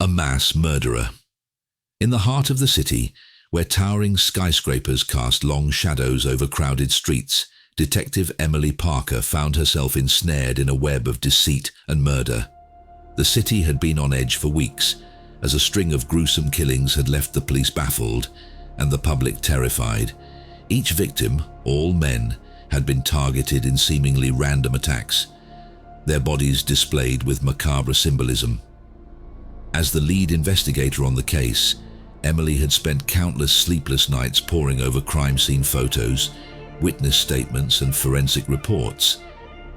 A mass murderer. In the heart of the city, where towering skyscrapers cast long shadows over crowded streets, Detective Emily Parker found herself ensnared in a web of deceit and murder. The city had been on edge for weeks, as a string of gruesome killings had left the police baffled and the public terrified. Each victim, all men, had been targeted in seemingly random attacks, their bodies displayed with macabre symbolism. As the lead investigator on the case, Emily had spent countless sleepless nights poring over crime scene photos, witness statements and forensic reports.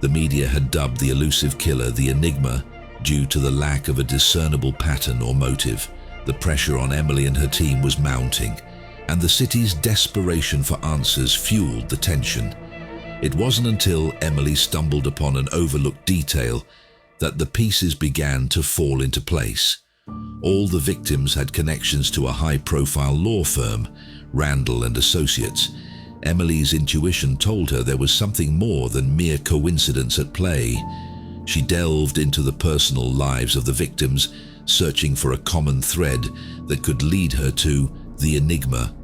The media had dubbed the elusive killer the Enigma due to the lack of a discernible pattern or motive. The pressure on Emily and her team was mounting, and the city's desperation for answers fueled the tension. It wasn't until Emily stumbled upon an overlooked detail that the pieces began to fall into place. All the victims had connections to a high-profile law firm, Randall and Associates. Emily's intuition told her there was something more than mere coincidence at play. She delved into the personal lives of the victims, searching for a common thread that could lead her to the Enigma.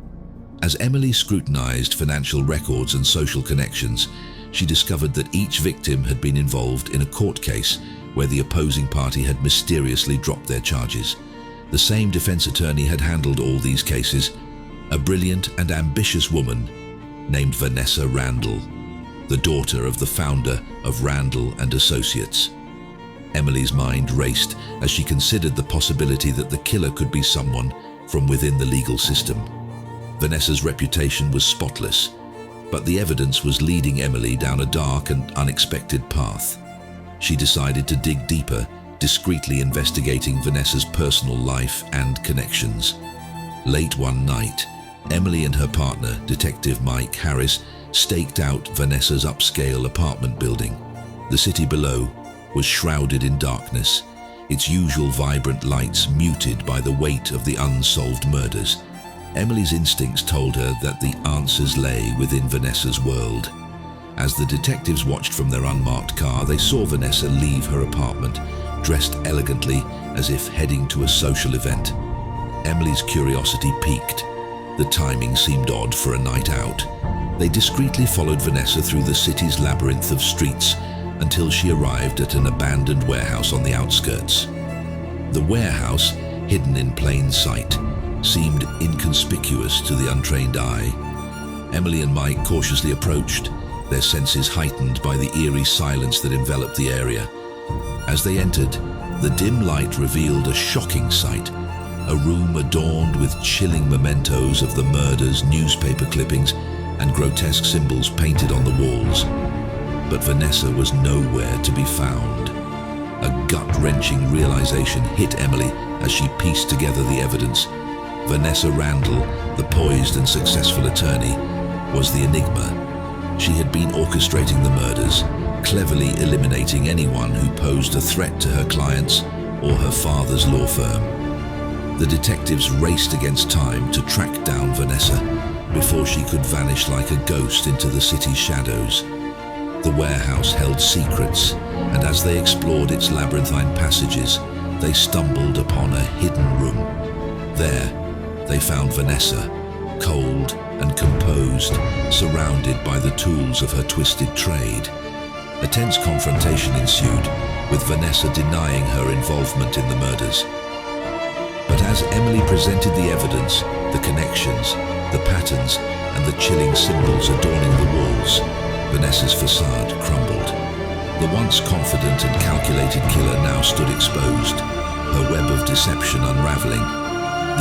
As Emily scrutinized financial records and social connections, she discovered that each victim had been involved in a court case where the opposing party had mysteriously dropped their charges. The same defense attorney had handled all these cases, a brilliant and ambitious woman named Vanessa Randall, the daughter of the founder of Randall and Associates. Emily's mind raced as she considered the possibility that the killer could be someone from within the legal system. Vanessa's reputation was spotless, but the evidence was leading Emily down a dark and unexpected path. She decided to dig deeper, discreetly investigating Vanessa's personal life and connections. Late one night, Emily and her partner, Detective Mike Harris, staked out Vanessa's upscale apartment building. The city below was shrouded in darkness, its usual vibrant lights muted by the weight of the unsolved murders. Emily's instincts told her that the answers lay within Vanessa's world. As the detectives watched from their unmarked car, they saw Vanessa leave her apartment, dressed elegantly as if heading to a social event. Emily's curiosity piqued. The timing seemed odd for a night out. They discreetly followed Vanessa through the city's labyrinth of streets until she arrived at an abandoned warehouse on the outskirts. The warehouse, hidden in plain sight, seemed inconspicuous to the untrained eye. Emily and Mike cautiously approached, their senses heightened by the eerie silence that enveloped the area. As they entered, the dim light revealed a shocking sight, a room adorned with chilling mementos of the murders, newspaper clippings, and grotesque symbols painted on the walls. But Vanessa was nowhere to be found. A gut-wrenching realization hit Emily as she pieced together the evidence. Vanessa Randall, the poised and successful attorney, was the Enigma. She had been orchestrating the murders, cleverly eliminating anyone who posed a threat to her clients or her father's law firm. The detectives raced against time to track down Vanessa before she could vanish like a ghost into the city's shadows. The warehouse held secrets, and as they explored its labyrinthine passages, they stumbled upon a hidden room. There, they found Vanessa, cold and composed, surrounded by the tools of her twisted trade. A tense confrontation ensued, with Vanessa denying her involvement in the murders. But as Emily presented the evidence, the connections, the patterns, and the chilling symbols adorning the walls, Vanessa's facade crumbled. The once confident and calculated killer now stood exposed, her web of deception unraveling.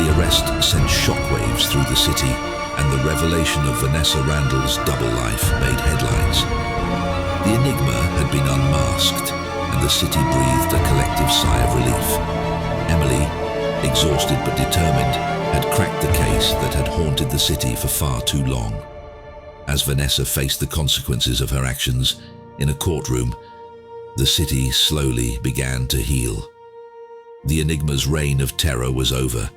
The arrest sent shockwaves through the city, and the revelation of Vanessa Randall's double life made headlines. The Enigma had been unmasked, and the city breathed a collective sigh of relief. Emily, exhausted but determined, had cracked the case that had haunted the city for far too long. As Vanessa faced the consequences of her actions in a courtroom, the city slowly began to heal. The Enigma's reign of terror was over,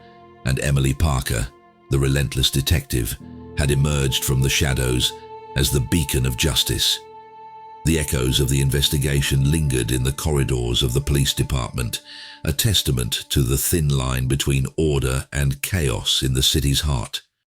and Emily Parker, the relentless detective, had emerged from the shadows as the beacon of justice. The echoes of the investigation lingered in the corridors of the police department, a testament to the thin line between order and chaos in the city's heart.